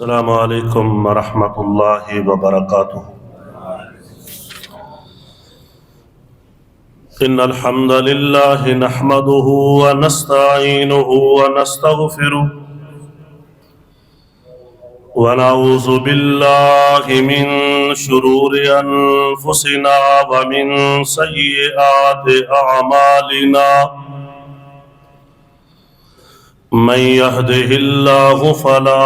अस्सलामु अलैकुम वरहमतुल्लाहि वबरकातुहू। इन्नल हम्दलिल्लाहि नहमदुहु व नस्तईनुहु व नस्तगफिरुह व नऊज़ु बिल्लाहि मिन शुरूरि अनफुसिना व मिन सय्यिआति अअमालिना। मन यहदिहिल्लाहु फला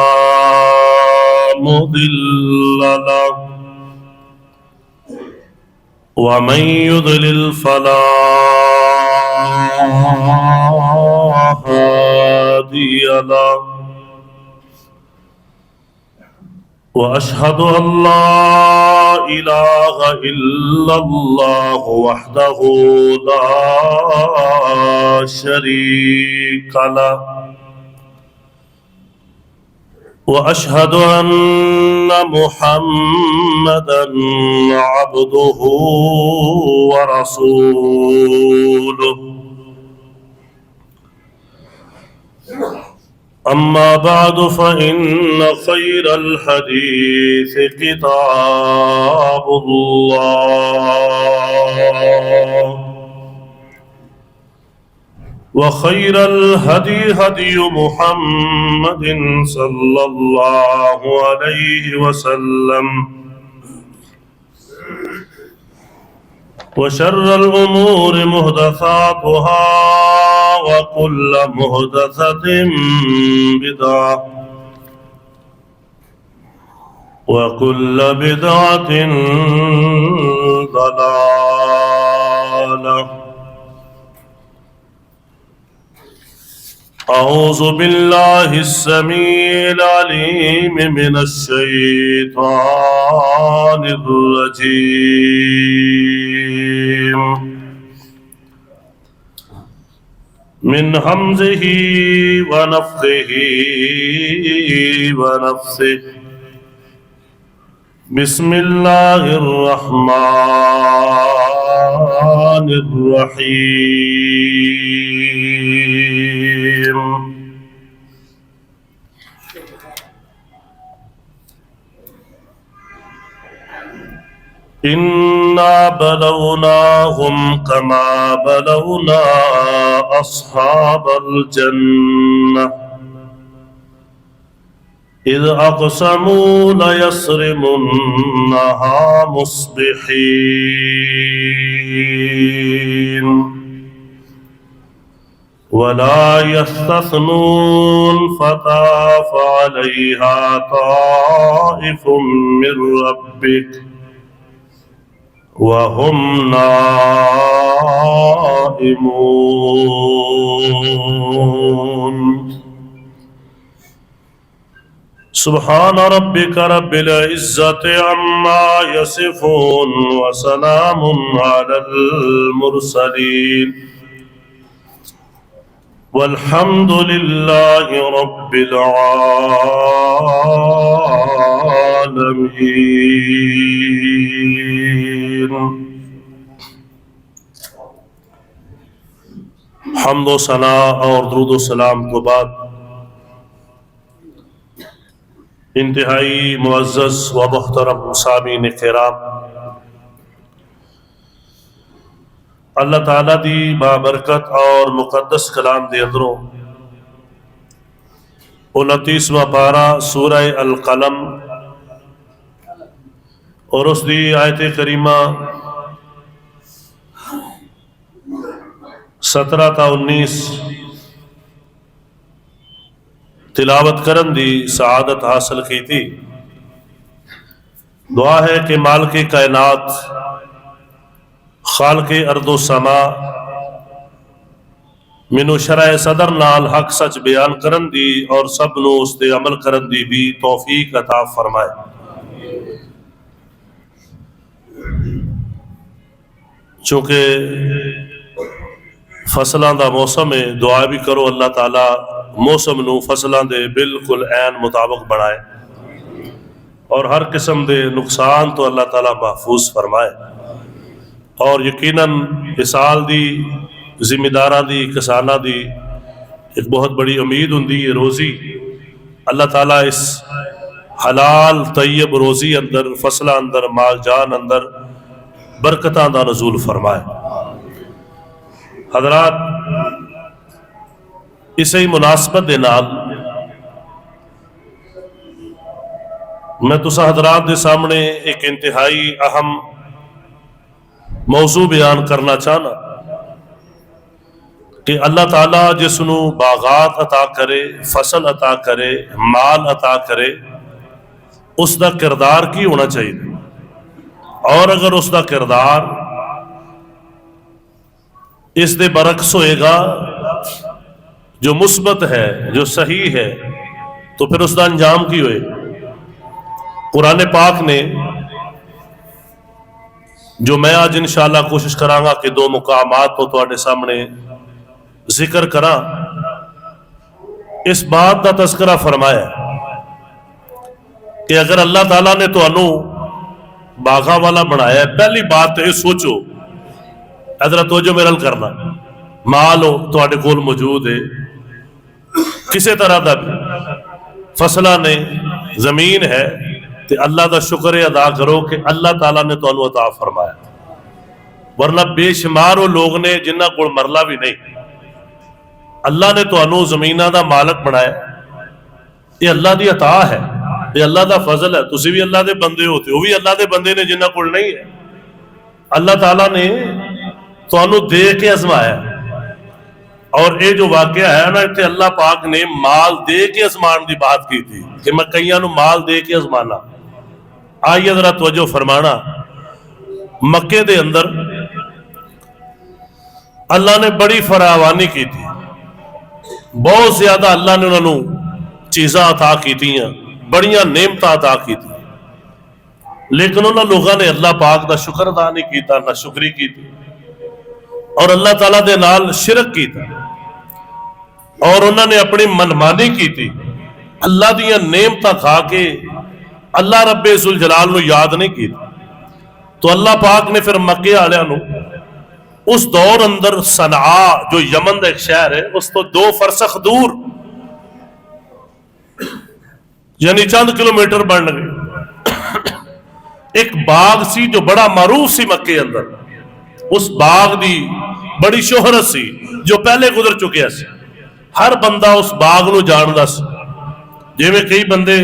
मुदिल्ल लहु व मन युद्लिल फला हादिय लहु। व अशहदु अल्ला इलाहा इल्लल्लाह वहदहु ला शरीक लहु व अशहदु अन्न मुहम्मदन अब्दुहु व रसूलुहु। अम्मा बअद फ़इन्न ख़ैरल हदीस किताबुल्लाह व खैरल हदी हदी मुहम्मदिन सल्लल्लाहु अलैहि वसल्लम व शर्रल उमूरि मुहदसातुहा व कुल्ल मुहदसतिन बिदअह व कुल्ल बिदअतिन दलालह। अऊज़ु बिल्लाहिस समीइल अलीम मिनश शैतानिर रजीम। मिन हमज़िही व नफ़्ख़िही व नफ़्सिही। बिस्मिल्लाहिर रहमानिर रहीम। इन्ना बलवनाहुम कमा बलवना अस्हाबल जन्नह इज़ अक़समू लयस्रिमुन्नहा मुस्बिहीन वला यस्तस्नून फ़ताफ़ अलैहा ताइफ़ुम मिर रब्बिक वहुम नाइमून। सुब्हान रब्बिका रब्बिल इज़्ज़ति अम्मा यसिफ़ून व सलामुन अलल मुरसलीन वल्हम्दुलिल्लाहि रब्बिल आलमीन। हम्द व सना और दुरूद व सलाम के बाद इंतहाई मुअज़्ज़ज़ व मुहतरम सामीन किराम, अल्लाह ताला दी बाबरकत और मुक़द्दस कलाम दे अंदरों 29वां पारा सूरह अल कलम और उसकी आयत करीमा 17 ता 19 तिलावत करन दी सआदत हासिल की थी। दुआ है कि मालिक कायनात खालिक़ अर्दो समा मैनू शरह सदर नाल हक सच बयान करन दी और सब नू उस ते अमल करन दी भी तौफीक अता फरमाए। चूँकि फसलों का मौसम है, दुआ भी करो अल्लाह ताला मौसम नू फसलों के बिल्कुल ऐन मुताबिक बनाए और हर किस्म के नुकसान तो अल्लाह ताला महफूज फरमाए। और यकीनन इस साल दी जिम्मेदारां दी किसानां दी एक बहुत बड़ी उम्मीद हुंदी है रोज़ी अल्लाह ताला इस हलाल तय्यब रोजी अंदर, फसला अंदर, माल जान अंदर बरकतां दा नज़ूल फरमाए। हज़रात, इसी मुनासबत दे नाल मैं तुसा हज़रात दे सामने एक इंतहाई अहम मौजू बयान करना चाहना कि अल्लाह ताला जिसनू बागात अता करे, फसल अता करे, माल अता करे, उसका किरदार की होना चाहिए। और अगर उसका किरदार इस दे बरक्स होएगा, जो मुस्बत है, जो सही है, तो फिर उसका अंजाम की होए। कुरान पाक ने, जो मैं आज इंशाअल्लाह कोशिश करांगा कि दो मुकामात तो तुहाडे सामने जिक्र करा, इस बात का तस्करा फरमाया कि अगर अल्लाह ताला ने तुहानू बागा वाला बनाया, पहली बात तो यह सोचो, इधर तवज्जो मेरे नाल करना, माल हो तुहाडे कोल मौजूद है, किसी तरह का भी फसला ने, जमीन है, तो अल्लाह का शुक्र अदा करो कि अल्लाह ताला ने तुहानू अता फरमाया। वरना बेशुमार वो लोग ने जिन्हां कोल मरला भी नहीं। अल्लाह ने तुहानू जमीनां दा मालक बनाया, ये अल्लाह की अता है, ये अल्लाह का फजल है। तुसी भी अल्लाह के बंदे हो, वो भी अल्लाह के बंदे ने जिन्हां कोल नहीं है। अल्लाह ताला ने तुहानू दे के आजमाया। और ये जो वाकया है ना, इत्थे अल्लाह पाक ने माल दे के आजमान की बात की थी कि मैं कईयां नू माल दे के आजमाना। आइए जरा तवज्जो फरमाना, मक्के दे अंदर अल्लाह ने बड़ी फरावानी की थी, बहुत ज्यादा अल्लाह ने उन्होंने चीज़ां अता की, बड़ियां नेमतां अता की थी, लेकिन उन्होंने लोगों ने अल्लाह पाक का शुक्र अदा नहीं किया, ना शुक्री की थी, और अल्लाह ताला दे नाल शिरक किया, और उन्होंने अपनी मनमानी की थी। अल्लाह दियां नेमतां खा के अल्लाह रब्बे जुल जलाल नू याद नहीं की। तो अल्लाह पाक ने फिर मक्के वालियां नू उस दौर अंदर सना, जो यमन का एक शहर है, उस तो 2 फरसख दूर, यानी चंद किलोमीटर बन गए, एक बाग सी जो बड़ा मारूफ सी मक्के अंदर। उस बाग की बड़ी शोहरत सी, जो पहले गुजर चुके सी। हर बंदा उस बाग नू जानदा सी। जिवें कई बंदे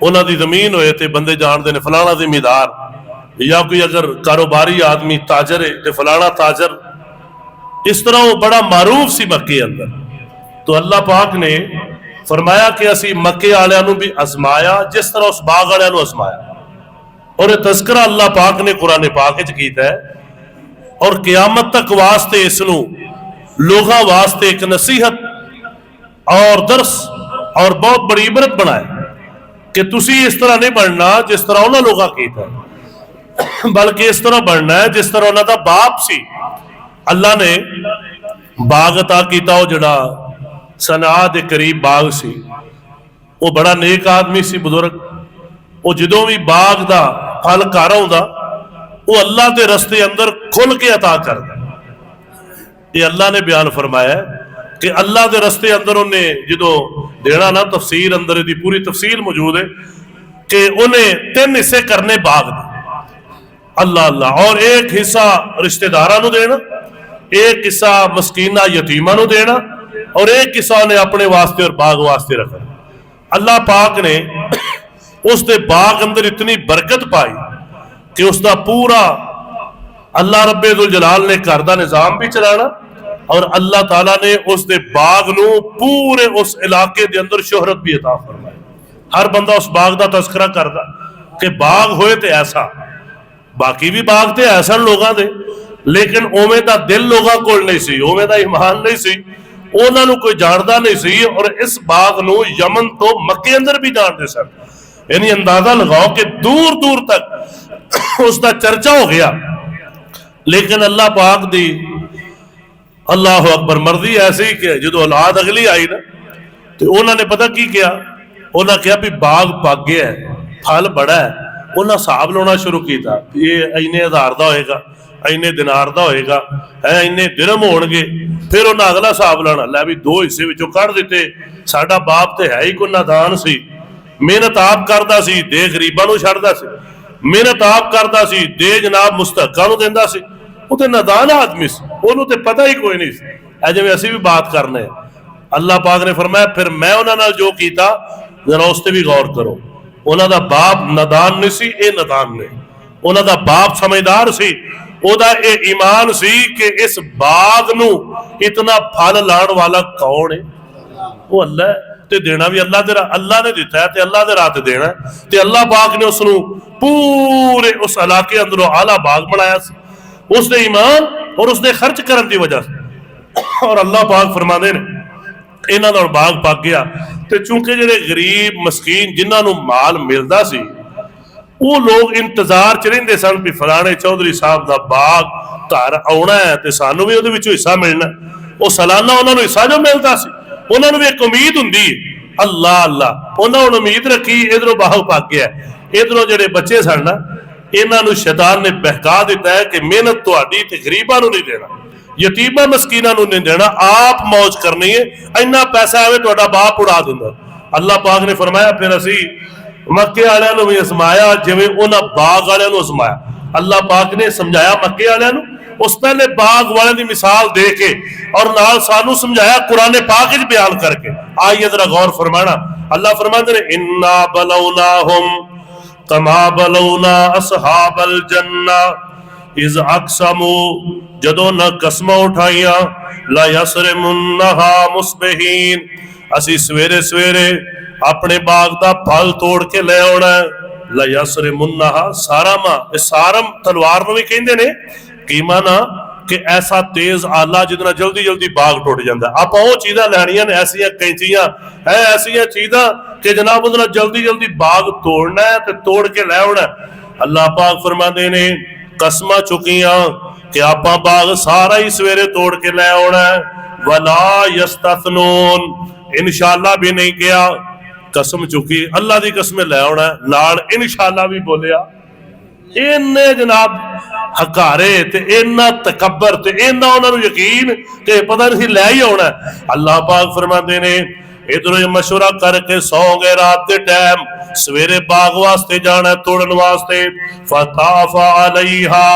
उन्हां दी जमीन होए ते बंदे जानते ने फलाना जिमीदार, या कोई अगर कारोबारी आदमी ताजर है तो फलाना ताजर। इस तरह वो बड़ा मारूफ सी मक्के अंदर। तो अल्लाह पाक ने फरमाया कि असी मक्के वालियां नू भी आजमाया जिस तरह उस बाग वालियां नू आजमाया। और यह तस्करा अल्लाह पाक ने कुरान पाक च कीता है, और क़यामत तक वास्ते इसनू लोगों वास्ते एक नसीहत और दर्स और बहुत बड़ी इबरत बनाए कि तुसी इस तरह नहीं बनना जिस तरह उन्होंने लोगों कीता, बल्कि इस तरह बनना है जिस तरह उन्होंने बाप सी। अल्लाह ने बाग अता किया, वो जड़ा सना के करीब बाग सी, वो बड़ा नेक आदमी सी, बुजुर्ग। वो जो भी बाग का फल घर आउंदा, वो अल्लाह के रस्ते अंदर खुल के अता करदा। ये अल्लाह ने बयान फरमाया कि अल्लाह के रस्ते अंदर उन्हें जो देना ना, तफसीर अंदर दी पूरी तफसील मौजूद है कि उन्हें 3 हिस्से करने बाग दे, अल्लाह अल्लाह। और एक हिस्सा रिश्तेदारां नू देना, एक हिस्सा मस्कीना यतीमां नू देना, और एक हिस्सा उन्हें अपने वास्ते और बाग वास्ते रखना। अल्लाह पाक ने उसके बाग अंदर इतनी बरकत पाई कि उसका पूरा अल्लाह रब्बे दुल जलाल ने घर का निजाम भी चलाना, और अल्लाह ताला ने उसके बाग नू पूरे उस इलाके के अंदर शोहरत भी अता फरमाई। हर बंदा उस बाग का तस्करा करता कि बाग होए तो ऐसा, बाकी भी बाग तो ऐसा लोगों के, लेकिन उवें दा दिल लोगों को नहीं सी, उवें दा ईमान नहीं सी, उन्होंने कोई जानता नहीं सी। और इस बाग नू यमन तो मक्के अंदर भी जानते सन। यानी अंदाजा लगाओ कि दूर दूर तक उसका चर्चा हो गया। लेकिन अल्लाह पाक दी अल्लाह अकबर मर्जी ऐसी कि जो औलाद अगली आई ना, तो उन्होंने पता की किया, उन्होंने कहा भी बाग पक गया है, फल बड़ा है। उन्हें हिसाब लाना शुरू किया, ये इन्ने हज़ार का होएगा, इन्ने दिनार का होएगा, है इन्ने दिरहम होणगे। फिर उन्हें अगला हिसाब लाना, लै भी 2 हिस्से विचों कढ़ दिते, साडा बाप तो है ही कोई नादान सी, मेहनत आप करता सी, दे गरीबां नूं छड्डदा सी, मेहनत आप करता सी, दे जनाब मुस्तहकां नूं दिंदा सी। वो तो नादान आदमी सी, उन्होंने तो पता ही कोई नहीं सी। ऐ जिवें असीं भी बात करने, अल्लाह पाक ने फरमाया फिर मैं उन्हां नाल जो कीता जरा उस ते भी गौर करो। उन्हां दा बाप नादान नहीं सी, ये नादान ने। उन्हां दा बाप समझदार सी, ओदा ये ईमान सी कि इस बाग नूं इतना फल लाण वाला कौन है? वो अल्लाह है, ते देना भी अल्लाह दे राह, अल्लाह ने दिता है ते अल्लाह दे राह ते देना है। ते अल्लाह पाक ने उसनूं पूरे उस इलाके अंदरों आला बाग बनाया सी, उसदे ईमान और उसदे खर्च करन दी वजह से। और अल्लाह पाक फरमांदे ने इन्हां दा बाग पक गया। ते चूंकि जिहड़े गरीब मस्कीन जिन्हां नूं माल मिलदा सी, वो लोग इंतजार च रहिंदे सन भी फलाने चौधरी साहब दा बाग घर आउणा है ते सानू भी उहदे विचों हिस्सा मिलना। वो सालाना उन्हां नूं हिस्सा जो मिलदा सी, उन्हां नूं भी एक उम्मीद हुंदी है। अल्लाह अल्लाह उन्हां हुण उम्मीद रखी, इधरों बाग पक गया, इधरों जिहड़े बच्चे सन ना, इन्हां नूं शैतान ने बहका दिता है कि मेहनत तुहाडी ते गरीबां नूं नहीं देना, यतीमां मस्कीनां नूं नहीं देना, आप मौज करनी है, इन्ना पैसा आवे तुहाडा बाप उड़ा दिंदा। अल्लाह पाक ने फरमाया फिर असी मक्के वालियां नूं भी आजमाया जिवें उन्हां बाग वालियां नूं आजमाया। अल्लाह पाक ने समझाया मक्के वालियां नूं उस पहले बाग वालियां दी मिसाल दे के, और नाल सानू समझाया कुरान पाक विच बयान करके। आइए जरा गौर फरमाना। अल्लाह फरमाते ने इन्ना बलौनाहुम कमा बलौना असहाबल जन्ना इज अक़समू, जदों न कसमां उठाइयां ला यसरिमुन्नहा मुस्बिहीन, असी सवेरे सवेरे अपने बाग का फल तोड़ के ले आना। ला यसरिमुन्नहा सारामा, सारम तलवार नूं भी कहंदे ने, कीमा ना कि ऐसा तेज आला जितना जल्दी जल्दी बाग टुट जाता। आप वो चीज़ां लैनियां ने, ऐसियां कैंचियां है, ऐसियां चीज़ां कि जनाब उहदे नाल जल्दी जल्दी बाग तोड़ना है ते तोड़ के ले आना। अल्लाह पाक फरमाते ने कसमां चुकियां कि आपां बाग सारा ही सवेरे तोड़ के ले आना है। वला यस्तथनून, इंशाअल्लाह भी नहीं किया, कसम चुकी अल्लाह की कसम ले आना, नाल इंशाअल्लाह भी बोलिया। इन्ने जनाब हकारे ते इन्ना तकबर ते इन्ना उन्होंने यकीन कि पता नहीं लै ही आना। अल्लाह पाक फरमाते ने इधरों मशवरा करके सौ गए रात के टाइम, सवेरे बाग वास्ते जाना तोड़न वास्ते। फताफा अलैहा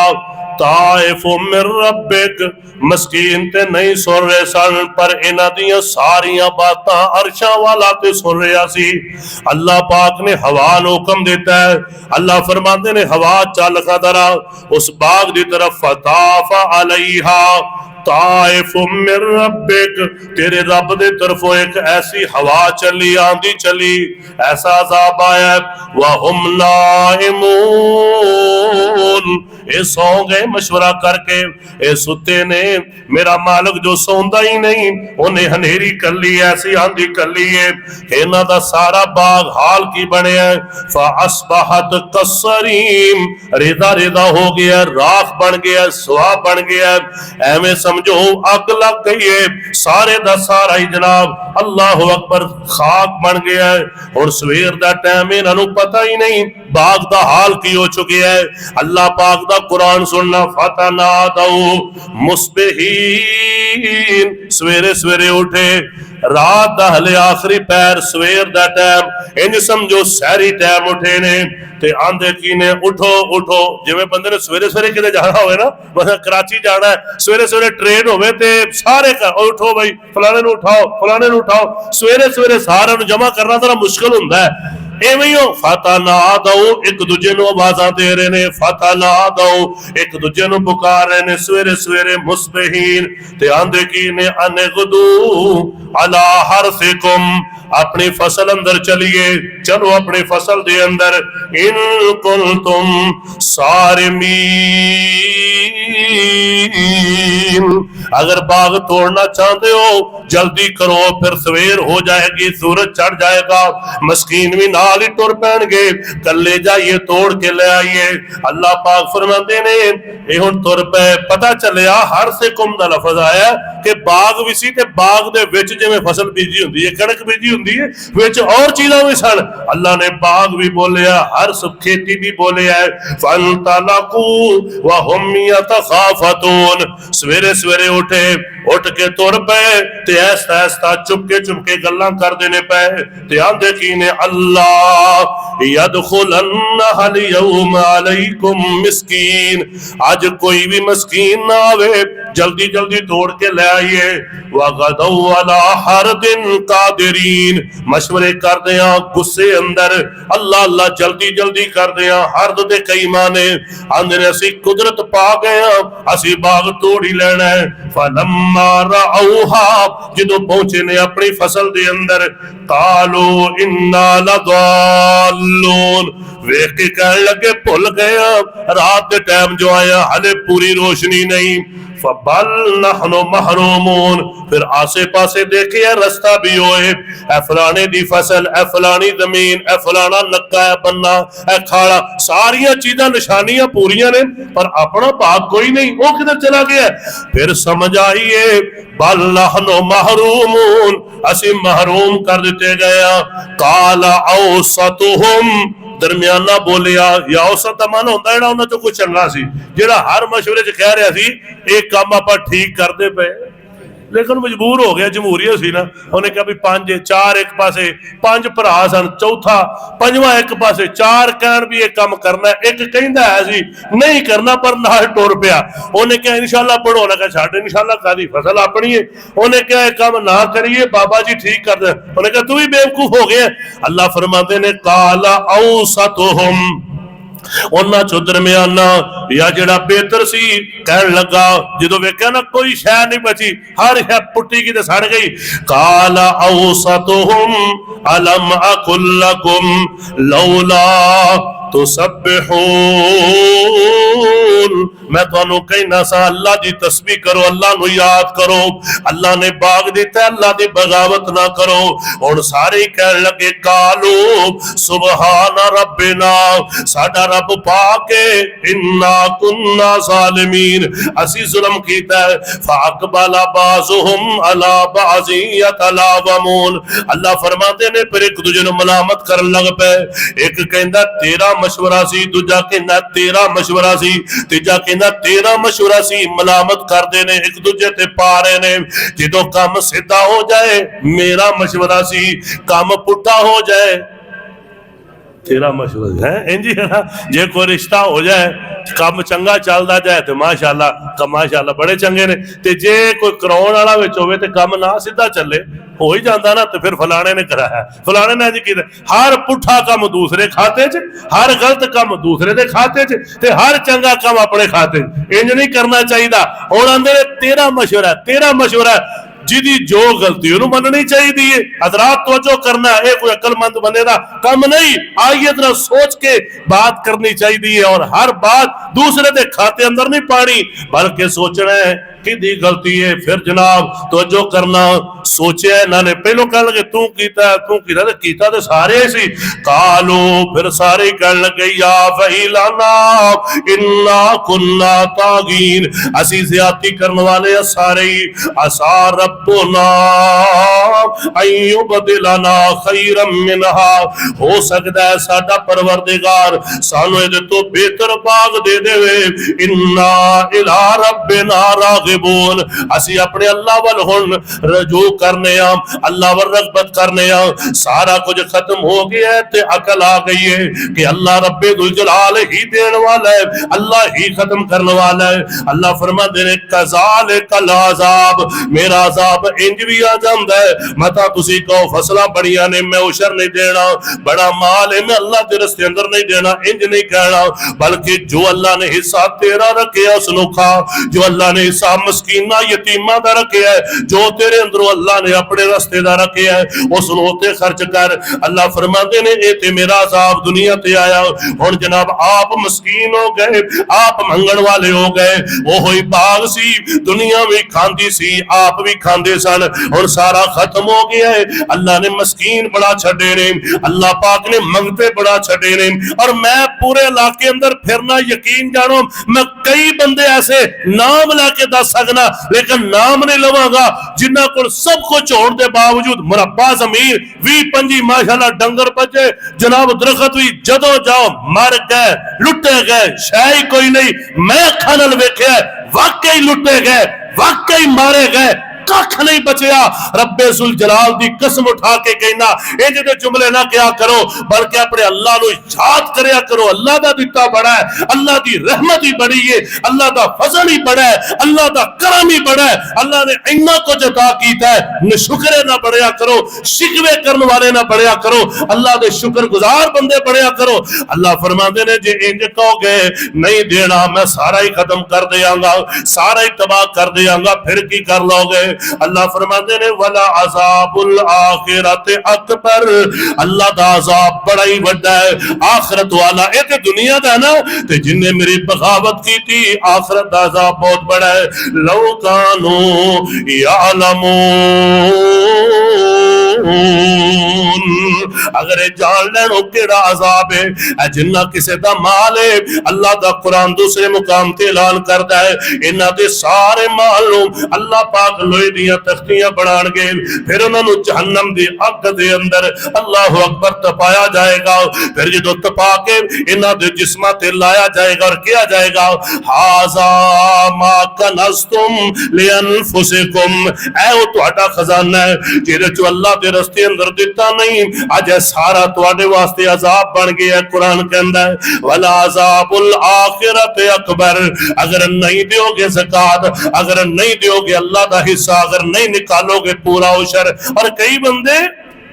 ताइफुम मिर रब्बिक, मस्कीन ते नहीं सुन रहे सन, पर इन्हां दियां सारियां बातां अरशां वाला ते सुन रहा सी। अल्लाह पाक ने हवा नूं हुक्म दिता है। अल्लाह फरमाते ने हवा चल खदरा उस बाग दी तरफ। फताफा अलैहा ताइफुम मिर रब्बिक, तेरे रब दे तरफों एक ऐसी हवा चली, आंधी चली, ऐसा अज़ाब आया। वहुम नाइमून, ये सौ गए मशवरा करके, ये सुते ने, मेरा मालिक जो सौंदा ही नहीं उन्हें हनेरी कर ली, ऐसी आंधी कर ली है। इन्हां दा सारा बाग हाल की बनिया। फ़अस्बहत कस्सरीम, रेदा रेदा हो गया, राख बन गया, सुहा बन गया, एवें समझो अग लग गई है, सारे दा सारा ही जनाब अल्लाह अकबर खाक बन गया है। और सवेर दा टाइम इन्हां नूं पता ही नहीं बाग दा हाल की हो चुकी है। अल्लाह पाक दा कुरान सुनना। फतनादौ मुस्बिहीन, सवेरे सवेरे उठे, रात दा हले आखिरी पैर, सवेर दा टाइम इंज समझो सहरी टाइम उठे ने ते आंदे की ने उठो उठो। जिवें बंदे ने सवेरे सवेरे किते जाना होवे ना, मतलब कराची जाना है, सवेरे सवेरे ट्रेन होवे ते सारे उठो भाई फलाने नूं उठाओ फलाने नूं उठाओ, सवेरे सवेरे सारे नूं जमा करना जरा मुश्किल हुंदा है। एवें हो फतनादौ, एक दूजे नूं आवाज़ां दे रहे ने, फतनादौ एक दूजे नूं पुकार रहे ने सवेरे सवेरे। मुस्बिहीन, ते आंदे की ने अनगदू अला हरसिकुम, अपनी फसल अंदर चलिए, चलो अपनी फसल दे अंदर। इन कुंतुम सारिमीन, अगर बाग तोड़ना चाहते हो जल्दी करो, फिर सवेर हो जाएगी, सूरज चढ़ जाएगा, मस्कीन भी नाल ही टुर पैणगे, कल्ले जाइए तोड़ के ले आइए। अल्लाह पाक फरमाते ने ये हुण तुर पे, पता चलिया हर से कुम दा लफज आया कि बाग भी सी ते बाग दे विच जिवें फसल बीजी हुंदी है, कणक बीजी हुंदी है, विच और चीज़ां भी सन। अल्लाह ने बाग भी बोलिया, हर खेती भी बोलिया है। फंतलकू वहुम यतखाफतून, सवेरे सवेरे उठे, उठ के तुर पे ते ऐसा ऐसा चुपके गल्लां करदे ने पे ते आंदे की ने अल्लाह यदखुलन्ना हल यौम अलैकुम मिस्कीन, आज कोई भी मस्कीन ना आवे, जल्दी जल्दी तोड़ के ले आइए। वगदौ अला हर दिन कादिरीन, मशवरे कर दे गुस्से अंदर, अल्लाह अल्लाह जल्दी जल्दी कर दे हर्द दे कई माने आंदे ने असी कुदरत पा गए असी बाग तोड़ ही लेना है। फलम्मा रअऊहा, जदों पहुंचे ने अपनी फसल दे अंदर, कालो इन्ना लदाल्लून, वेख के कहने लगे भुल गए रात के टाइम जो आया हले पूरी रोशनी नहीं। फबल नहनु महरूमून, फिर आसे पासे देखे रास्ता भी होए, ए फलाने दी फसल, ए फलानी जमीन, ए फलाना नक्का, ए बन्ना, ए खाड़ा, सारिया चीजां निशानियां पूरियां ने पर अपना भाग कोई नहीं, वो किधर चला गया। फिर समझ आइए बल नहनु महरूमून, असी महरूम कर दिते गया। काला औसतुहुम, दरमियाना बोलिया, या औसत मन होंदा जेड़ा उन्हां चों कोई चंगा सी, जेड़ा हर मशवरे च कह रहा सी एक काम आपां ठीक करदे पे, लेकिन मजबूर हो गया, जमहूरीयत सी ना, उन्हें कहा भी 5 4 एक पासे, 5 भरा सन, चौथा पंजवां एक पासे, 4 कहन भी एक काम करना, एक कहंदा है सी नहीं करना पर नाल टुर पिया। उन्हें कहा इंशाअल्लाह पढ़ो, लगा छाड़ इंशाअल्लाह कादी फसल अपनी है। उन्हें कहा एक काम ना करिए बाबा जी ठीक कर दे, उन्हें कहा तू भी बेवकूफ हो गया। अल्लाह फरमाते ने काला औसतुहुम, उन्हां चों दरमियाना या जेड़ा बेहतर सी, कहन लगा जदों वेख्या ना कोई शै नहीं बची, हर शै पुट्टी की ते सड़ गई। काला औसतुहुम अलम अकुल लकुम लौला तुसब्बिहून, मैं तुहानू कहना सा अल्लाह दी तस्बीह करो, अल्लाह नू याद करो, अल्लाह ने बाग दिता, अल्लाह दी बगावत ना करो। हुण सारे कहन लगे कालू सुबहान रब्बिना, साडा रब पाक है, इन्ना कुन्ना ज़ालिमीन, असी जुल्म कीता है। फअक़बला बाज़ुहुम अला बाज़ि यतलावमून, अल्लाह फरमाते ने फिर एक दूजे नू मलामत करन लग पे, एक कहंदा तेरा मशवरा सी, दूजा कहंदा तेरा मशवरा सी, तीजा कहंदा तेरा मशवरा सी, मलामत करदे ने एक दूजे ते पा रहे ने। जदों काम सीधा हो जाए मेरा मशवरा सी, काम पुट्ठा हो जाए तेरा मशवरा है। इंज है ना, जे कोई रिश्ता हो जाए काम चंगा चलता जाए तो माशाअल्लाह बड़े चंगे ने, ते जे कोई कराउण वाला विच होवे ते काम ना सीधा चले हो ही जाता ना, तो फिर फलाने ने कराया, फलाने ने अज किया, हर पुठा काम दूसरे खाते च, हर गलत काम दूसरे दे खाते च, ते हर चंगा काम अपने खाते च। इंज नहीं करना चाहिए। हुण आंदे ने तेरा मशवरा जिदी जो गलती उन्होंने मननी चाहिए। हजरात तवज्जो करना, ये कोई अकलमंद बंदे दा काम नहीं, आइए तरह सोच के बात करनी चाहिए और हर बात दूसरे दे खाते अंदर नहीं पानी, बल्कि सोचना है कि गलती है। फिर जनाब तवज्जो करना, सोचे इन्होंने पहलों कह लगे तू कीता ते सारे सी। कालो फिर सारे कह लगे या वहीलाना इन्ना कुन्ना तागीन, असी ज़्यादती करने वाले सारे ही। असा रब्बुना अय्युबदिलना खैरम मिनहा, हो सकता है साडा परवरदिगार सानू इहदे तो बेहतर बाग दे देवे। इन्ना इला रब्बिना रागिबून, असी अपने अल्लाह वल हुण रजू करने अल्लाह वल रगबत करने। सारा कुछ खत्म हो गया है ते अकल आ गई है कि अल्लाह रब्बे दुल जलाल ही देने वाला है, अल्लाह ही खत्म करने वाला है। अल्लाह फरमाते ने कज़ालिकल अज़ाब, मेरा अज़ाब इंज भी आ जाता है। मता तुसी कहो फसलां बड़ियां ने मैं उशर नहीं देना, बड़ा माल है मैं अल्लाह के रस्ते अंदर नहीं देना, इंज नहीं कहना, बल्कि जो अल्लाह ने हिस्सा तेरा रखे उसनू खा, जो अल्लाह ने हिस्सा मस्कीना यतीमा दा रखे है, जो तेरे अंदरों अल्लाह ने अपने रस्ते दा रखे है उसनू उत्ते खर्च कर। अल्लाह फरमाते ने ए ते मेरा अज़ाब दुनिया ते आया, हुण जनाब आप मस्कीन हो गए, आप मंगण वाले हो गए। वो ही बाग सी दुनिया भी खांदी सी, आप भी खाते सन, और सारा खत्म हो गया है। अल्लाह ने मस्कीन बड़ा छड़े ने, अल्लाह पाक ने मंगते बड़ा छड़े ने। और मैं पूरे इलाके अंदर फिरना, यकीन जानो मैं कई बंदे ऐसे नाम लैके दस सकना, लेकिन नाम नहीं लवांगा जिन्हों को सब कुछ होने के बावजूद मुरब्बा जमीन 20-25 माशाल्लाह डंगर बचे जनाब, दरखत भी जदों जाओ मर गए, लुटे गए, शायद कोई नहीं। मैं अखां नाल वेखिया वाकई लुटे गए, वाकई मारे गए, कख नहीं बचया। रब्बे जुल जलाल दी कसम उठा के कहना, इंज दे जुमले ना क्या करो, बल्कि अपने अल्लाह नु याद करया करो। अल्लाह दा दिता बड़ा है, अल्लाह दी रहमत ही बड़ी है, अल्लाह दा फजल ही बड़ा है, अल्लाह दा करम ही बड़ा है। अल्लाह ने इन्ना कुछ अता कीता है, शुक्र ना बढ़िया करो, शिकवे करने वाले ना बढ़िया करो, अल्लाह दे शुक्रगुजार बंदे बढ़िया करो। अल्लाह फरमाते ने जे इंज कहोगे नहीं देना मैं सारा ही खत्म कर देंगा, सारा ही तबाह कर देंगा, फिर की कर लोगे। अल्लाह फरमाते ने वला अज़ाबुल आखिरत अकबर, अल्लाह दा अज़ाब बड़ा ही बड़ा है, आखिरत वाला। ये तो दुनिया दा ना, ते जिन्ने मेरी बगावत की थी, आखिरत दा अज़ाब बहुत बड़ा है। लौ कानू यालमून, अगर जान लेनो केड़ा अज़ाब है, जिन्ना किसे दा माल है। अल्लाह दा कुरान दूसरे मुकाम ते ऐलान करदा है, इन्हां दे सारे माल नूं अल्लाह पाक लोहे दियां तख्तियां बनाणगे, फिर उन्हां नूं जहन्नम दी अग दे अंदर अल्लाह अकबर तपाया जाएगा। फिर जो तपा के इन्हां दे जिस्मां ते लाया जाएगा और किया जाएगा, हाज़ा मा कनज़्तुम लिअनफुसिकुम, ऐ ओ तुहाडा खजाना है जिहदे चों अल्लाह दे रस्ते अंदर दिता नहीं, अज सारा तुहाडे वास्ते अजाब बन गया। कुरान कहंदा है वला अज़ाबुल आखिरत अकबर, अगर नहीं दोगे ज़कात, अगर नहीं दोगे अल्लाह दा हिस्सा, अगर नहीं निकालोगे पूरा उशर। और कई बंदे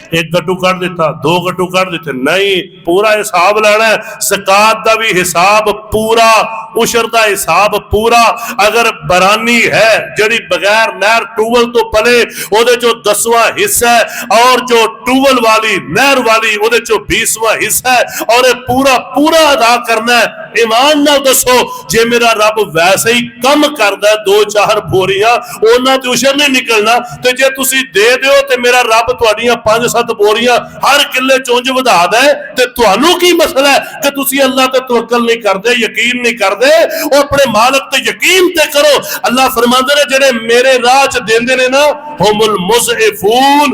एक गट्टू कर दिता, 2 गट्टू कर दिते, नहीं पूरा हिसाब लेना है, ज़कात दा भी हिसाब पूरा, उशर दा हिसाब पूरा। अगर बरानी है जड़ी बगैर नहर टूवल तो पले, ओदे चो 10वां हिस्सा है, और जो टूवल वाली नहर वाली ओदे चो 20वां हिस्सा है, और पूरा पूरा अदा करना है। ईमान नाल दसो, जे मेरा रब वैसे ही कम करदा 2-4 बोरियां, ओना ते उशर नहीं निकलना, ते जे तुसी दे दिओ ते मेरा रब तुहाडियां 5-7 बोरियां हर किले चोंज वधा दे, ते तुहानू की मसला है कि तुसी अल्लाह ते तवक्कल नहीं करदे, यकीन नहीं करदे। और अपने मालिक ते यकीन ते करो। अल्लाह फरमांदे ने जेड़े मेरे राह च देंदे ने ना, हुमुल मुज़इफून,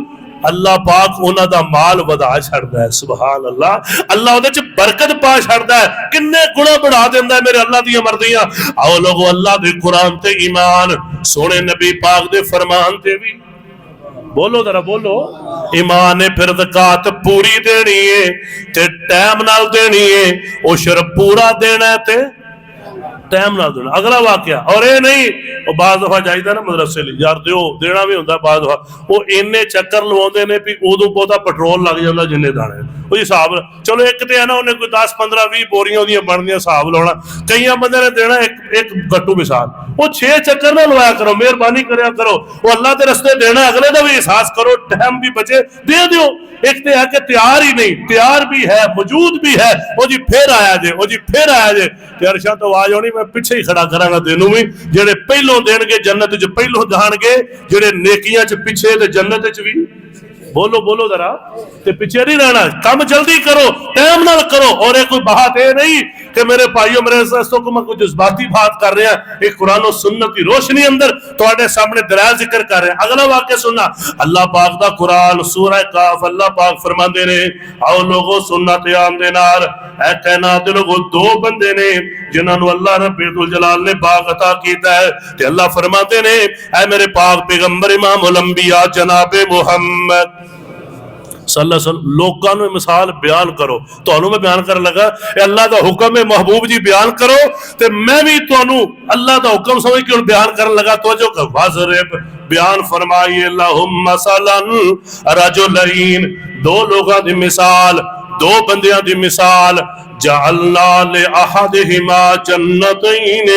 अल्लाह पाक उन्हां दा माल वधा छड़दा है। सुभान अल्लाह, अल्लाह उहदे च बरकत पा छड़दा है, किन्ने गुणा बढ़ा देंदा है मेरे अल्लाह दी मर्जियां। आओ लोगो अल्लाह दे कुरान ते ईमान, सोने नबी पाक दे फरमान ते भी बोलो, जरा बोलो। ईमान ने फिर ज़कात पूरी देनी है ते टाइम नाल देनी है, उशर पूरा देना है ते टाइम ना देना। अगला वाकया, और ये नहीं बाज़ दफा जाइदा ना मदरसे लिए यार दिओ देना भी होंदा, बाज़ दफा वो इन्ने चक्कर लवाउंदे ने भी उदों बहुता पेट्रोल लग जांदा जिन्ने दाने वो हिसाब। चलो एक तो है ना, उन्हें कोई 10-15-20 बोरियां उहदियां बनदियां, हिसाब लाउणा। कई बंदे ने देना एक गट्टू मिसाल, वो 6 चक्कर ना लवाया करो, मेहरबानी करया करो, वो अल्लाह के रस्ते देना, अगले का भी एहसास करो, टाइम भी बचे, दे दिओ। एक तो है कि तैयार ही नहीं, तैयार भी है, मौजूद भी है, वो जी फिर आया जे, वो जी फिर आया जे, यार शायद तो आवाज आनी, मैं पिछे ही खड़ा करांगा तेनू भी। जेड़े पहलों देणगे जन्नत च पहलों जाणगे, जेड़े नेकियां च पिछे ते जन्नत च भी। बोलो बोलो जरा, ते पिछे नहीं रहना, काम जल्दी करो, टाइम नाल करो। और एक कोई बात है नहीं कि मेरे भाइयों मेरे दोस्तों को मैं कोई जज्बाती बात कर रहा, एक कुरान और सुन्नत की रोशनी अंदर तुम्हारे सामने दलाइल जिक्र कर रहे हैं। अगला वाक्य सुनना, अल्लाह पाक दा कुरान सूरह काफ, अल्लाह पाक फरमांदे ने, आओ लोगो सुन्नत आम दे नाल ऐ कायनात दे लोगो 2 बंदे ने जिन्हां नु अल्लाह रब्बुल जलाल ने बाग अता कीता है। ते अल्लाह फरमाते ने, ऐ मेरे पाक पैगंबर इमामुल अंबिया जनाबे मुहम्मद सल्लल्लाहु अलैहि वसल्लम, लोकां नूं मिसाल बयान करो। तुहानू मैं बयान कर लगा, अल्लाह दा हुक्म है महबूब जी बयान करो, ते मैं भी तुहानू अल्लाह दा हुक्म समझ के बयान करन लगा। तवज्जो कर, वाज़रिब बयान फरमाइए, लहुम मसलन रजुलैन, 2 लोगां दी मिसाल, दो बंदियां दी मिसाल जअलना ले अहदिहिमा जन्नतैन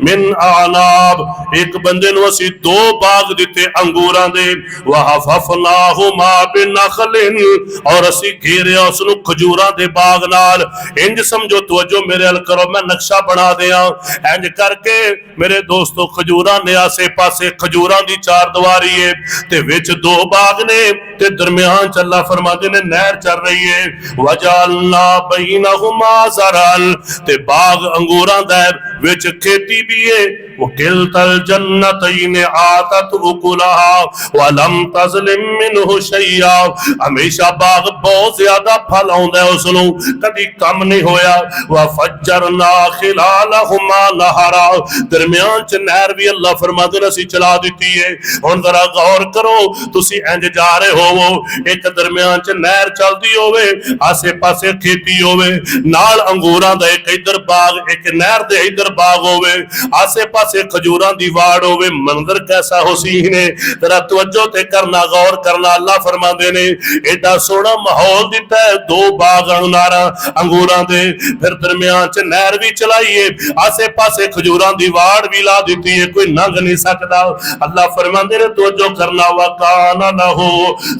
मिन आनाब, एक बंदे नूं असीं दो बाग दिते अंगूरां दे, व हफफनाहुमा बिनखलिन, और असीं घेरिया उसनूं खजूरां दे बाग नाल। इंज समझो, तवज्जो मेरे अल करो, मैं नक्शा बना दिया इंज करके मेरे दोस्तों, खजूरां ने आसे पासे खजूरां दी चार दीवारी है ते विच दो बाग ने ते दरमियान च अल्लाह फरमाते ने नहर चल रही है। वजालना बैनहुमा ज़रअन, ते बाग अंगूरां दा विच खेती भी है। वकिलतल जन्नतैन आतत उकुलहा वलम तज़लिम मिनहु शैया, हमेशा बाग बहुत ज्यादा फल आउंदा है, उसनूं कदी कम नहीं होया। वफज्जरना खिलालहुमा नहरा, दरमियान च नहर भी अल्लाह फरमाते ने असीं चला दित्ती है। हुण जरा गौर करो, तुसीं इंज जा रहे होवो, एक दरमियान च नहर चलदी होवे, आसे पासे खेती होवे, नाल अंगूरां दा एक इधर बाग, एक नहर दे इधर बाग होवे, आसे पासे खजूरां दी वाड़ होवे। मंजर कैसा हुसीन है, जरा तवज्जो ते करना, गौर करना। अल्लाह फरमाते ने एडा सोहना माहौल दिता है, दो बाग अंगूरां दे, फिर दरमियान च नहर भी चलाई है, आसे पासे खजूरां दी वाड़ भी ला दी है, कोई लंघ नहीं सकता। अल्लाह फरमाते ने तवज्जो करना, वकाना लहू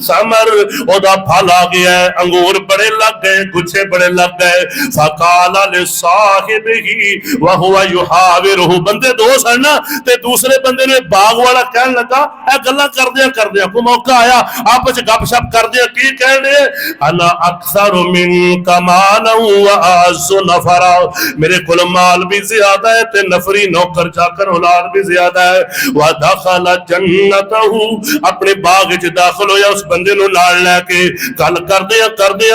समर, ओदा फल आ गया है, अंगूर बड़े लग गए, गुच्छे बड़े लग गए। फकाला लिसाहिबिही व हुवा युहाविरुहु, बंदे दो सन ना, ते दूसरे बंदे ने बाग वाला कहन लगा, ए गल्लां करदे कोई मौका आया, आपस च गपशप करदे की कहने, अना अक्सर मिनका मालन व अअज़्ज़ु नफरा, मेरे कोल माल भी ज्यादा है ते नफरी नौकर चाकर औलाद भी ज्यादा है। व दखल जन्नतहु, अपने बाग च दाखिल होया, उस बंदे नूं नाल लेके गल करदे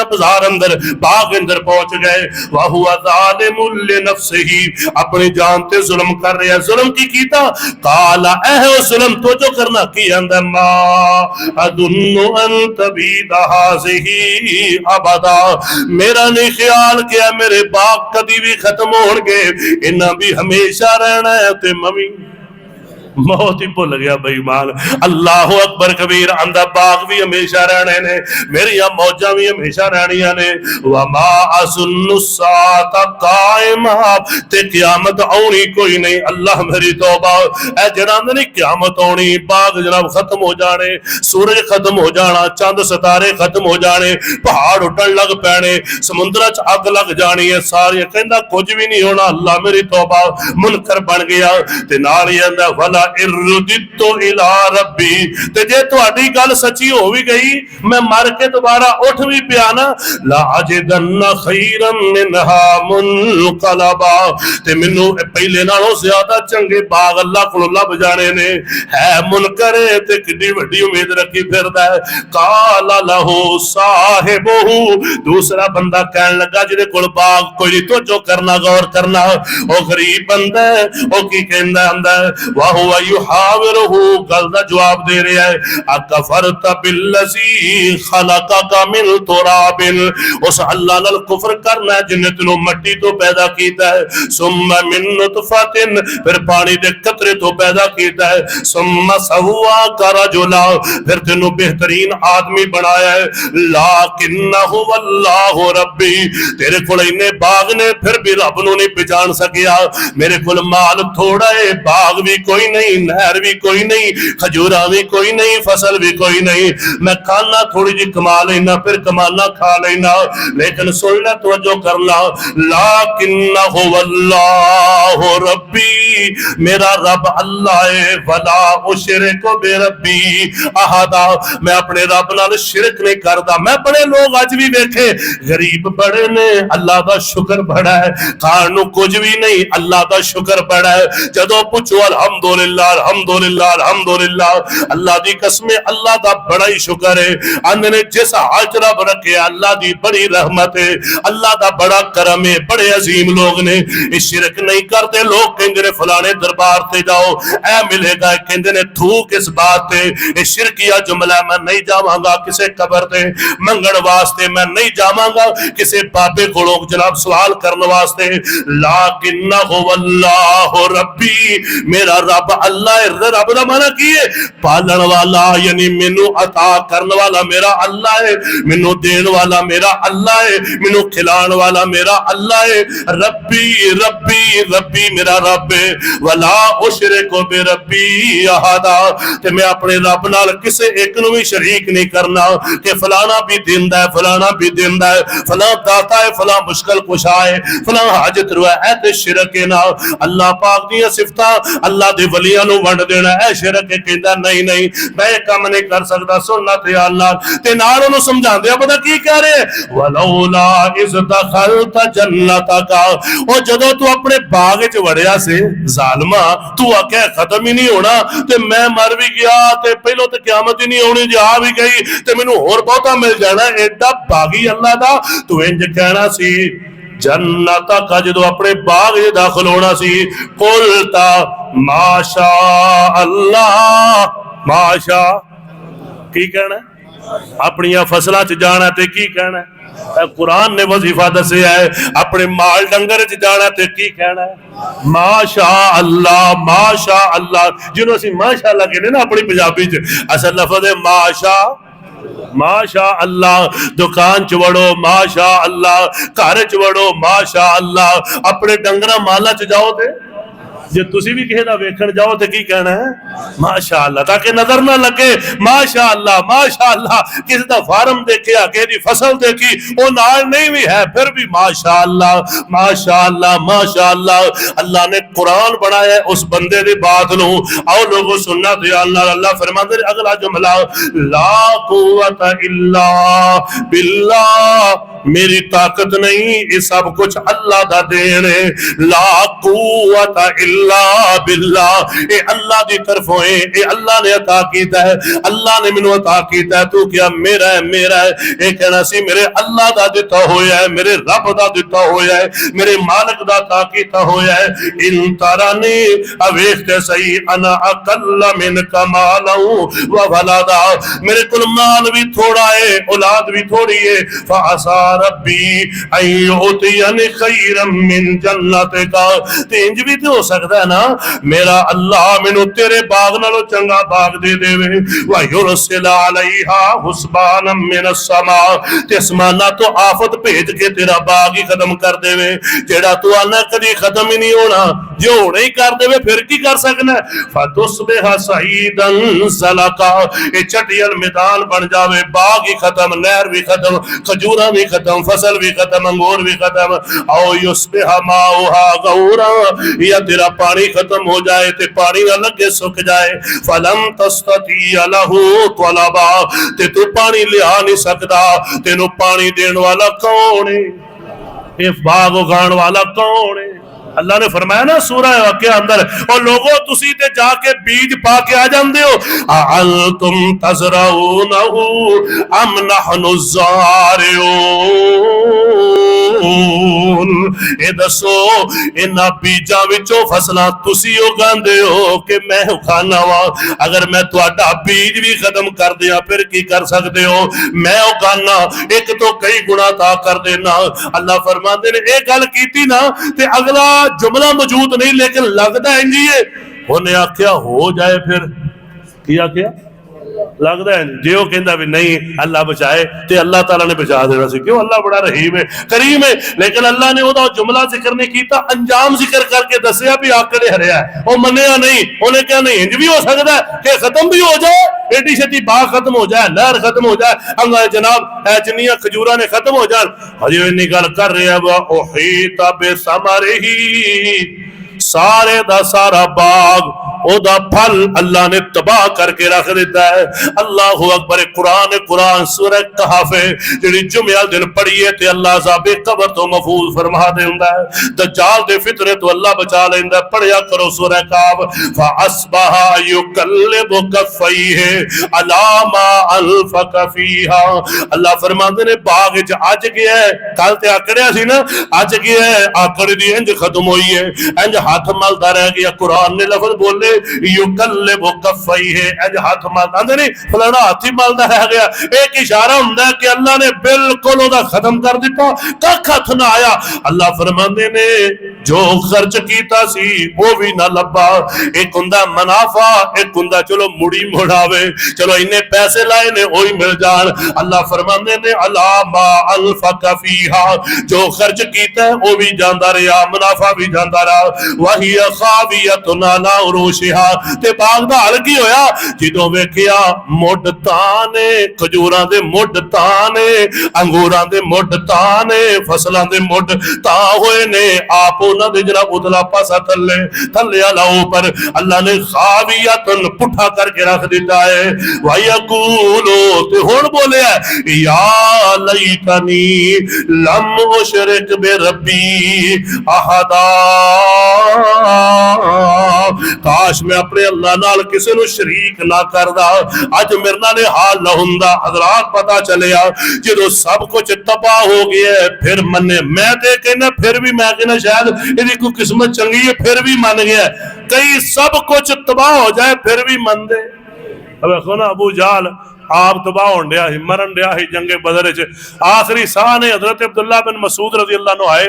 बाजार अंदर बाग अंदर पहुंच गए। व हुवा ज़ालिमुन लिनफ्सिही, अपनी जान ते जुल्म कर रहा, जुल्म की कीता, काला एह जुल्म तो जो करना की आंदा, मा अदुन्नु अन तबीदा हाज़िही अबदा, मेरा नहीं ख्याल किया मेरे बाग कदी भी खत्म होणगे, इन्हां भी हमेशा रहना है ते मवी मौत ही भुल गया बेईमान। अल्लाह अकबर कबीर, आंदा बाग भी हमेशा रहने ने, मेरिया मौजा भी हमेशा रहनिया ने। वमा अज़ुन्नु साता कायमा, ते क़यामत आउणी कोई नहीं। अल्लाह मेरी तौबा, ए जड़ा नहीं क़यामत आउणी, बाग जनाब खत्म हो जाने, सूरज खत्म हो जाना, चंद सितारे खत्म हो जाने, पहाड़ उठन लग पैने, समुद्र च अग लग जानी है, सारे कहंदा कुछ भी नहीं होना। अल्लाह मेरी तौबा, मुनकर बन गया ते नाल ही आंदा वला इर्दितो इला रब्बी, ते जे तुहाडी गल सच्ची हो भी गई, मैं मर के दोबारा उठ भी पिया ना, ला अजिदन्ना खैरन मिनहा मुनकलबा, ते मैनू पहले नालों ज्यादा चंगे बाग अल्लाह कोलों लभ जाने ने। है मुनकर ते किड्डी वड्डी उम्मीद रखी फिरदा है। काला लहू साहिबहू, दूसरा बंदा कहन लगा जिहदे कोल बाग कोई तो जो करना, गौर करना, ओ गरीब बंदा है, ओ की कहंदा आंदा वाह युहाविरुहु, गल दा जवाब दे रहा है, अकफरत बिल्लज़ी खलक़का मिन तुराबिन, उस अल्लाह नाल कुफर करना जिन्ने तैनूं मट्टी तो पैदा कीता है, सुम्मा मिन नुतफतिन, फिर पानी दे कतरे तो पैदा कीता है, सुम्मा सव्वाका रजुला, फिर तैनूं बेहतरीन आदमी बनाया है। लाकिन्नहु वल्लाहु रब्बी, तेरे कोल इन्ने बाग ने फिर भी रब नूं नहीं पहचान सकिया। मेरे कोल माल थोड़ा है, बाग भी कोई नहीं, नहर भी कोई नहीं, खजूरा भी कोई नहीं, फसल भी कोई नहीं, मैं खाना थोड़ी जी कमा लेना, फिर कमाना खा लेना, लेकिन सुन ले तवज्जो करना, लाकिन्नहु वल्लाहु रब्बी, मेरा रब अल्लाह है, वला उशरिकु बिरब्बी अहदा, मैं अपने रब नाल शिरक नहीं करता। मैं बड़े लोग अज भी देखे गरीब बड़े ने, अल्लाह का शुक्र बड़ा है, खाण नूं कुछ भी नहीं, अल्लाह का शुक्र बड़ा है। जदों पूछो अल्हम्दुलिल्लाह अल्हम्दुलिल्लाह अल्हम्दुलिल्लाह, अल्लाह दी कसम, अल्लाह दा बड़ा ही शुक्र है। आंदे ने जिस हाल च रब रखे, अल्लाह दी बड़ी रहमत है, अल्लाह दा बड़ा करम है, बड़े अजीम लोग ने, इस शिरक नहीं करते। लोग कहंदे ने फलाने दरबार ते जाओ ऐ मिलेगा, कहंदे ने थूक इस बात ते, ये शिरकिया जुमला, मैं नहीं जावांगा किसी कबर ते मंगण वास्ते, मैं नहीं जावांगा किसी बाबे कोलों जनाब सवाल करने वास्ते। लाकिन्नहु वल्लाहु रब्बी, मेरा रब अल्लाह है। रब दा माना की है? पालन वाला, यानी मैनू अता करने वाला मेरा अल्लाह है, मैनू देने वाला मेरा अल्लाह है, मैनू खिलाने वाला मेरा अल्लाह है। रब्बी रब्बी रब्बी मेरा रब है। वला उशरिकु बिरब्बी अहदा, ते मैं अपने रब नाल किसे एक नू भी शरीक नहीं करना कि फलाना भी दिंदा है, फलाना भी दिंदा है, फला दाता है, फला मुश्किल कुशा है, फला हाजत रुआ है। ते शिरक है ना। अल्लाह पाक दी सिफतां अल्लाह दे वलियां नू वंड देना है शिरक है। कहंदा नहीं नहीं मैं ये काम नहीं कर सकता, सुनना ते अल्लाह ते नाल ओनू समझांदे आ पता की कह रहे वलौला इज़ दखलता जन्नतका, ओ जदों तू अपने बाग विच वड़िया से जालिमा, तू आख्या खत्म ही नहीं होना ते मैं मर भी गया ते पहलों ते क़यामत ही नहीं होनी, जे आ भी गई ते मैनू होर बहुता मिल जाना। एडा बागी अल्लाह दा तू इंज कहना सी जन्नत का जो अपने बाग दाखिल होना सी। कुलता माशा अल्लाह, माशा की कहना अपनी फसलों च जाना ते की कहना है? कुरान ने वजीफा दसिया है। अपने माल डंगर च जाना ते की कहना है? माशा अल्लाह, माशा अल्लाह, जिन्हों असीं माशाअल्लाह कहने ना अपनी पंजाबी च, असल लफज है माशा माशा अल्लाह। दुकान च वड़ो माशा अल्लाह, घर च वड़ो माशा अल्लाह, अपने डंगरा माला च जाओ ते जे तुसी भी किसी दा वेखण जाओ तो की कहना है? माशा अल्लाह, ताकि नजर ना लगे माशा अल्लाह माशा अल्लाह। किसी दा फार्म देखिया, किसी दी फसल देखी, वो नाल नहीं भी है फिर भी माशा अल्लाह माशा अल्लाह माशा अल्लाह। अल्लाह ने कुरान बनाया उस बंदे दी बात नू। आओ लोगों सुनना ध्यान नाल। अल्लाह फरमांदे अगला जुमला, ला कुव्वता इल्ला बिल्लाह, मेरी ताकत नहीं, ये सब कुछ अल्लाह दा देन है। ला कुव्वता इल्ला बिल्लाह, ये अल्लाह दी तरफों है, ये अल्लाह ने अता कीता है, अल्लाह ने मैनू अता कीता है। तू क्या मेरा है मेरा है, ये कहना सी मेरे अल्लाह दा दिता होया है, मेरे रब दा दिता होया है, मेरे मालिक दा अता कीता होया है। इन तरानी अवेखते सही अना अकल्ला मिन कमालहू व वलादा, मेरे कुल माल भी थोड़ा है, औलाद भी थोड़ी है। फअसा रब्बी अन युतियनी खैरम मिन जन्नतिका, ते इंज भी तो हो सकता है ना मेरा अल्लाह मैनू तेरे बाग नालों चंगा बाग दे देवे। व युरसिल अलैहा हुस्बानम मिन अस्समा, ते आसमाना तो आफत भेज के तेरा बाग ही खत्म कर देवे। जेड़ा तू आना कदी खत्म ही नहीं होना, जो होने ही कर देवे फिर की कर सकना। फतुस्बिहा सईदन ज़लका, ये चटियल मैदान बन जावे, बाग ही खत्म, नहर भी खत्म, खजूरा भी खत्म, फसल भी खत्म, अंगूर भी खत्म। औ युस्बिहा माउहा गौरा, या तेरा पानी खत्म हो जाए ते पानी ना लगे सुख जाए। फलम तस्तती लहू तलबा, ते तू पानी लिया नहीं सकता, तेनू पानी देने वाला कौन है? ये बाग उगाने वाला कौन है? अल्लाह ने फरमाया ना सूरह वाक़िया अंदर, और लोगों तुसी ते जाके बीज पा के आ जांदे हो। अअंतुम तज़रऊनहु अम नहनु ज़ारिऊन, ए दसो इन्हां बीजां विचों फसलां तुसी उगांदे हो कि मैं उगाना वा? अगर मैं तुहाडा बीज भी खत्म कर दिया फिर की कर सकते हो? मैं उगाना, एक तो कई गुणा ता कर देना। अल्लाह फरमाते ने एक गल कीती ना ते अगला जुमला मौजूद नहीं, लेकिन लगता इंज ही है। उन्हें आख्या हो जाए फिर की आख्या लगता है जे वो कहता भी नहीं अल्लाह बचाए तो अल्लाह ताला ने बचा देना सी। क्यों? अल्लाह बड़ा रहीम है, करीम है। लेकिन अल्लाह ने वो जुमला जिक्र नहीं किया, अंजाम जिक्र करके दसिया भी आकड़े हरिया है, वो मनिया नहीं। उन्हें क्या नहीं इंज भी हो सकता है कि खत्म भी हो जाए, एडी छेती बाग खत्म हो जाए, नहर खत्म हो जाए, अंगा जनाब जिन्नियां खजूरा ने खत्म हो जाए। हजे इन्नी गल कर रहे हैं ओहीता बेसमरिही, सारे दा सारा बाग ओदा फल अल्लाह ने तबाह करके रख दिता है। अल्लाहु अकबर। कुरान कुरान सूरह कहफ जिहड़ी जुमे दिन पढ़ीए ते अल्लाह अज़ाबे कब्र तो महफूज फरमा देंदा है, दज्जाल दे फितरे तो अल्लाह बचा लेंदा। पढ़िया करो सूरह कहफ। फअस्बहा युकल्लिबु कफ़ैहि अला मा अनफ़क़ फ़ीहा, अल्लाह फरमांदे ने बाग विच अज गया है, कल ते आकड़िया सी ना, अज गया है, आकड़ दी इंज खत्म होई है, इंज हाथ मलदा रह गया। कुरान ने लफ्ज बोले युकल्लिबु कफ़ैहि अज हाथ मलदा नहीं फलाना हाथ ही मलदा रह गया। एक इशारा हुंदा कि अल्लाह ने बिल्कुल ओदा खत्म कर दिता, कख हथ ना आया। अल्लाह फरमांदे ने जो खर्च कीता सी वो भी ना लब्बा। एक हुंदा मुनाफा, एक हुंदा चलो मुड़ी मुड़ावे, चलो इन्ने पैसे लाए ने वही मिल जान। अल्लाह फरमांदे ने अला मा अल्फक फीहा, जो खर्च कीता है वो भी जांदा रहा, मुनाफा भी जांदा रहा। वही खावियतुन अला उरूशिहा, ते बाग दा हाल की होया जिदों वेखिया मुड ताने, खजूरां दे मुड ताने, अंगूरां दे मुड ताने, फसलां दे मुड ता होए ने, आप उन्हां दे जरा उतला पासा थल्ले थल्ले आला ऊपर अल्लाह ने खावियतुन पुठा करके रख दिता है। वयकूलो ते हुण बोलिया या लैतनी लम उशरिक बिरब्बी अहदा, काश मैं अपने अल्लाह नाल किसी नु शरीक ना करदा, अज मेरे नाल हाल ना हुंदा। हजरात पता चलिया जो सब कुछ तबाह हो गया फिर मने, मैं ते कहना फिर भी मैं कहना शायद इहदी कोई किस्मत चंगी है फिर भी मन गया। कई सब कुछ तबाह हो जाए फिर भी मन दे। देखो ना अबू जहल आप तबाह होण दिया ही, मरन दिया ही जंगे बदर च, आखिरी साह ने हजरत अब्दुल्ला बिन मसूद रजी अल्लाह नु आए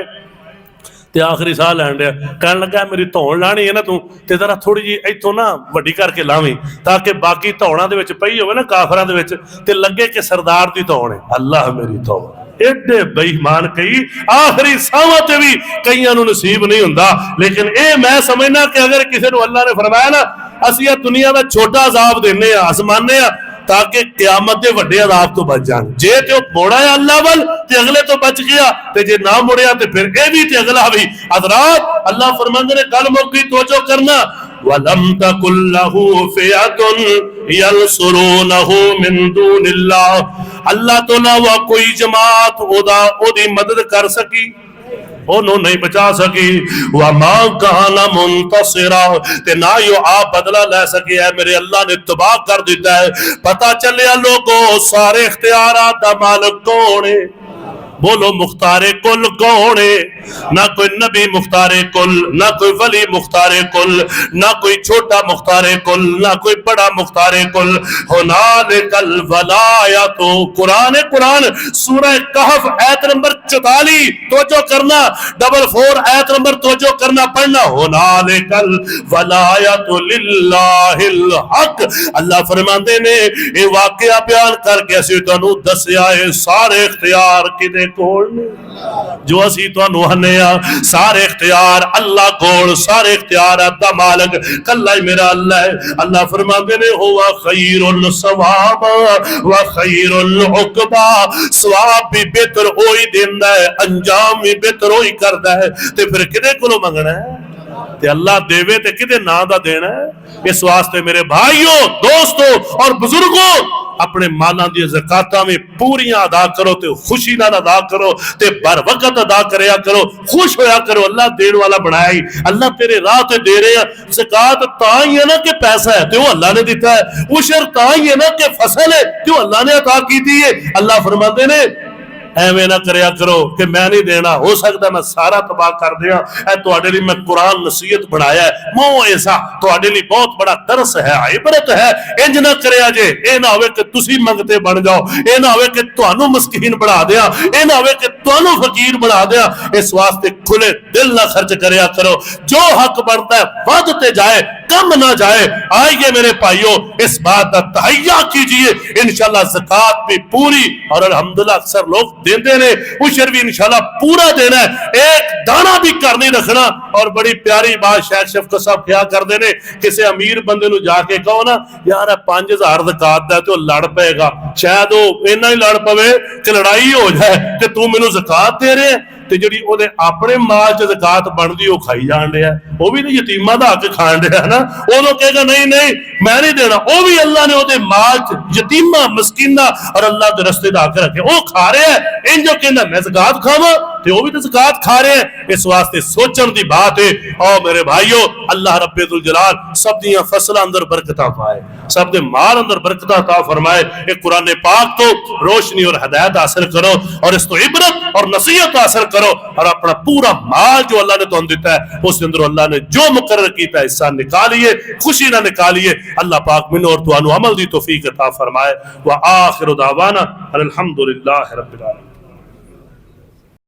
ते आखिरी साह लैन दिया, कहन लगा मेरी धौण लानी है ना तू ते जरा थोड़ी जी इथों ना वड्डी करके लावी ताकि बाकी धौणा दे विच पई होवे ना काफरां दे विच ते लगे कि सरदार दी धौण है। अल्लाह मेरी धौण, एडे बेईमान कई आखिरी साहां ते भी कईयां नूं नसीब नहीं हुंदा। लेकिन ए मैं समझना कि अगर किसी नूं अल्लाह ने फरमाया ना असीं इह दुनिया दा छोटा अजाब देने आ, आसमाने आ ताकि क्यामत के वड्डे अजाब तो बच जान। जे ते मुड़ा है अल्लाह वल ते अगले तो बच गया, ते जे ना मुड़िया ते फिर ए भी ते अगला भी। हज़रात अल्लाह फरमांदे ने गल मुक्की तवज्जो करना, वलम तकुल लहू फियतुन यंसुरूनहु मिन दूनिल्लाह, अल्लाह तो अलावा कोई जमात ओदी मदद कर सकी ओनू नहीं बचा सकी। वमा काना मुंतसिरा, ते ना यो आप बदला ले सके है, मेरे अल्लाह ने तबाह कर दिता है। पता चलिया लोगों सारे इख्तियारात दा मालिक कौन है? बोलो मुख्तारे कुल कौन है? ना कोई नबी मुख्तारे कुल, ना कोई वली मुख्तारे कुल, ना कोई छोटा मुख्तारे कुल, ना कोई बड़ा मुख्तारे कुल। हुनालिकल वलायतु, कुरान है कुरान सूरह कहफ आयत नंबर 44 तवज्जो करना, 44 आयत नंबर तवज्जो करना पढ़ना। हुनालिकल वलायतु लिल्लाहिल हक, अल्लाह फरमाते ने ये वाकया बयान करके असीं तुहानू दस्या है सारे इख्तियार किदे कोल ने, जो असी तुहानू हने आ सारे इख्तियार अल्लाह कोल, सारे इख्तियार दा मालिक कल्ला ही मेरा अल्लाह है। अल्लाह फरमाते ने हुवा खैरुल सवाब व खैरुल उकबा, सवाब भी बेहतर होई देंदा है, अंजाम भी बेहतर होई करदा है। ते फिर किदे कोलों मंगना है? ते अल्लाह देवे ते किदे नां दा देना है। इस वास्ते मेरे भाइयों दोस्तों और बुजुर्गों अपने मालां दी ज़कातां में पूरियां अदा करो, ते खुशी नाल अदा करो, ते बर वक्त अदा करया करो, खुश होया करो। अल्लाह देने वाला बनाया ही, अल्लाह तेरे राह ते दे रहे हैं। ज़कात तां ही है ना कि पैसा है ते वो अल्लाह ने दिता है, उशर तां ही है ना कि फसल है ते वो अल्लाह ने अता की है। अल्लाह फरमाते ने एवें ना करया करो कि मैं नहीं देना, हो सकता मैं सारा तबाह कर दिया। ऐ तुहाडे लई मैं कुरान नसीहत बनाया है, मोह ऐसा तुहाडे लई बहुत बड़ा दरस है, इबरत है। इंज ना करया जे, ए ना होवे कि तुसी मंगते बन जाओ, ए ना होवे कि तुहानू मस्कीन बना दिया, ए ना होवे कि तुहानू फकीर बना दिया। इस वास्ते खुले दिल ना खर्च करया करो, जो हक बनता है वधते जाए कम ना जाए। आइए मेरे भाइयों इस बात का तहैया कीजिए, इंशाल्लाह ज़कात भी पूरी और अल्हम्दुलिल्लाह अक्सर लोग देते ने, उशर भी इंशाल्लाह पूरा देना है, एक दाना भी कर नहीं रखना। और बड़ी प्यारी बात शेख शफकत साहब क्या करते ने, किसी अमीर बंदे नूं जाके कहो ना यार 5000 ज़कात दा, तो लड़ पेगा, शायद वो इन्ना ही लड़ पवे कि लड़ाई हो जाए कि तू मैनू ज़कात दे रहे है ते जिहड़ी ओहदे अपने माल च ज़कात बनदी ओ खाई जाण दिया, वो भी तो यतीमां दा हक खाण दिया ना। उदों कहेगा नहीं नहीं मैं नहीं देना, वो भी अल्लाह ने ओहदे माल च यतीमां मस्कीना और अल्लाह दे रस्ते दा हक रखे, वो खा रहा है। इंजो कहना मैं ज़कात खावां ते वो भी तो ज़कात खा रहे हैं। इस वास्ते सोचण दी बात है। और मेरे भाइयों, अल्लाह रब्बे दुल जलाल सब दियां फसलां अंदर बरकतां पाए, सब दे माल अंदर बरकतां अता फरमाए। एक कुरान पाक तो रोशनी और हदायत हासिल करो और इस तो इबरत और नसीहत हासिल करो और अपना पूरा माल जो अल्लाह ने तुम दिता है उसके अंदर अल्लाह ने जो मुकर्रर किया हिस्सा निकालिए, खुशी ना निकालिए। अल्लाह पाक मिन और तुहानू अमल दी तौफीक अता फरमाए। व आखिर दावाना अल्हम्दुलिल्लाहि रब्बिल आलमीन।